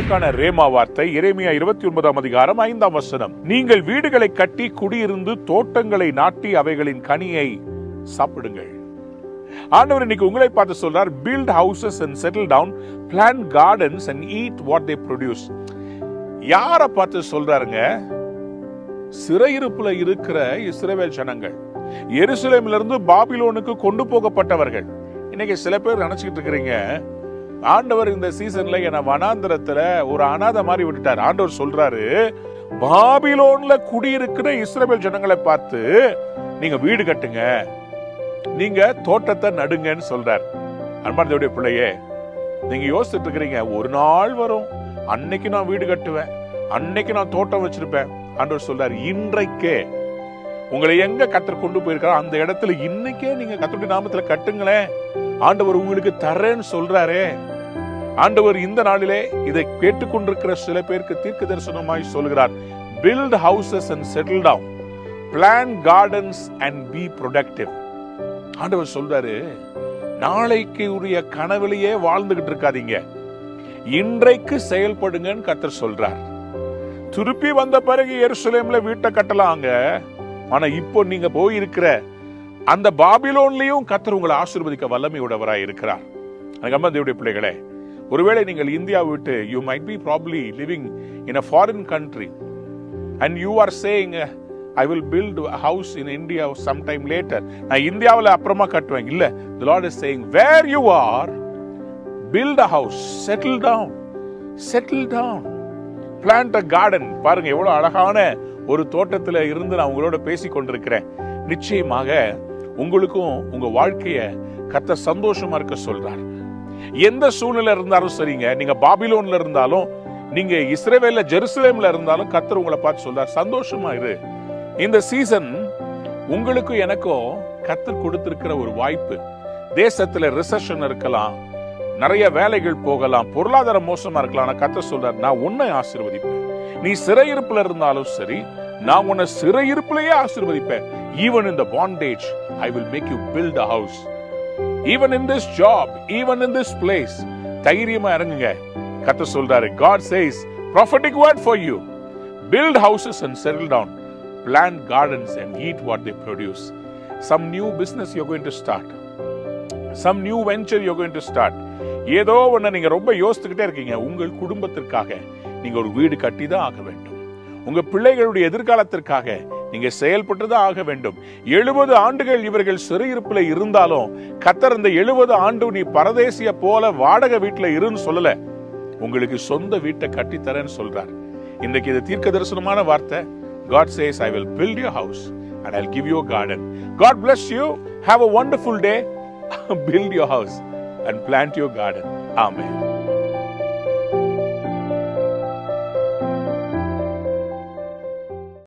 நாளுக்கான ரேமா வார்த்தை எரேமியா 29 அதிகாரம் 5 வசனம். நீங்கள் வீடுகளை கட்டி குடியிருந்து தோட்டங்களை நாட்டி அவைகளின் கனியை சாப்பிடுங்கள். ஆண்டவர் இன்னைக்கு உங்களை பார்த்து சொல்றார், build houses and settle down, plant gardens and eat what they produce. யாரை பார்த்து சொல்றாருங்க? சிறையிருப்புல இருக்கிற இஸ்ரவேல் ஜனங்கள், எருசலேமிலிருந்து இருந்து பாபிலோனுக்கு கொண்டு போகப்பட்டவர்கள். இன்னைக்கு சில பேர் நினைச்சிட்டு இருக்கிறீங்க, ஆண்டவர் இந்த சீசன்ல என்ன வனாந்தரத்துல ஒரு அனாதை மாதிரி விட்டுட்டார். ஆண்டவர் சொல்றாரு, பாபிலோன்ல குடியிருக்கிற இஸ்ரவேல் ஜனங்களை பார்த்து நீங்க வீடு கட்டுங்க, நீங்க தோட்டத்தை நடுங்கன்னு சொல்றார். அன்பான தேவனுடைய பிள்ளையே, நீங்க யோசிச்சுட்டு இருக்கிறீங்க, ஒரு நாள் வரும் அன்னைக்கு நான் வீடு கட்டுவேன், அன்னைக்கு நான் தோட்டம் வச்சிருப்பேன். ஆண்டவர் சொல்றாரு, இன்றைக்கே உங்களை எங்க கர்த்தர் கொண்டு போயிருக்காரோ அந்த இடத்துல இன்னைக்கே நீங்க கர்த்தருடைய நாமத்துல கட்டுங்களேன். ஆண்டவர் உங்களுக்கு தரேன்னு சொல்றாரே. ஆண்டவர் இந்த நாளிலே இதை கேட்டுக்கொண்டிருக்கிற சில பேருக்கு தீர்க்க தரிசனமாய் சொல்கிறார், build houses and settle down, plant gardens and be productive. ஆண்டவர் சொல்றாரு, நாளைக்கு உரிய கனவிலேயே வாழ்ந்துகிட்டு இருக்காதீங்க, இன்றைக்கு செயல்படுங்கன்னு கர்த்தர் சொல்றார். திருப்பி வந்த பிறகு எருசலேம்ல வீட்டை கட்டலாங்க, ஆனா இப்போ நீங்க போயிருக்கிற அந்த பாபிலோன்லயும் கர்த்தர் உங்களை ஆசீர்வதிக்க வல்லமையுடையவராய் இருக்கிறார். அம்மா தேவனுடைய பிள்ளைகளே, ஒருவேளை நீங்கள் இந்தியா விட்டு, you might be probably living in a foreign country and you are saying, I will build a house in India sometime later. நான் இந்தியாவில் அப்புறமா கட்டுவேன். இல்ல, the Lord is saying, where you are, build a house, settle down, plant a garden. பாருங்க எவ்வளவு அழகான ஒரு தோட்டத்துல இருந்து நான் உங்களோட பேசிக் கொண்டிருக்கிறேன். நிச்சயமாக உங்களுக்கும் உங்க வாழ்க்கைய கர்த்தர் சந்தோஷமா இருக்க சொல்றார். எந்த சூழ்நிலை இருந்தாலும் சரிங்க, நீங்க பாபிலோன்ல இருந்தாலும், நீங்க இஸ்ரவேல்ல ஜெருசலேம்ல இருந்தாலும், கர்த்தர் உங்களை பார்த்து சொல்றார், சந்தோஷமா இரு. இந்த சீசன் உங்களுக்கும் எனக்கும் கர்த்தர் கொடுத்திருக்கிற ஒரு வாய்ப்பு. தேசத்துல ரிசெஷன் இருக்கலாம், நிறைய வேலைகள் போகலாம், பொருளாதார மோசமா இருக்கலாம். கர்த்தர் சொல்றார், நான் உன்னை ஆசீர்வதிப்பேன். நீ சிறையிருப்புல இருந்தாலும் சரி, நான் உன்னை சிறையிருப்புலயே ஆசீர்வதிப்பேன். Even in the bondage, I will make you build a house. Even in this job, even in this place, தைரியமா இறங்குங்க. கர்த்தர் சொல்றாரு, God says, prophetic word for you. Build houses and settle down. Plant gardens and eat what they produce. Some new business you're going to start. Some new venture you're going to start. ஏதோ ஒண்ணு நீங்க ரொம்ப யோசிச்சுக்கிட்டே இருக்கீங்க. உங்கள் குடும்பத்திற்காக நீங்க ஒரு வீடு கட்டி தான் ஆக வேண்டும். உங்க பிள்ளைகளுடைய எதிர்காலத்திற்காக நீங்க செயல்பட்டு தான் ஆக வேண்டும். 70 ஆண்டுகள் இவர்கள் சிறையிருப்புல இருந்தாலும் கர்த்தர் இந்த 70 ஆண்டு நீ பரதேசிய போல வாடகை வீட்டுல இருன்னு சொல்லல, உங்களுக்கு சொந்த வீட்டை கட்டித்தரேன்னு சொல்றார். இன்றைக்கு இது தீர்க்க தரிசனமான வார்த்தை. God says, I will build your house and I'll give you a garden. God bless you. Have a wonderful day. Build your house and plant your garden. Amen.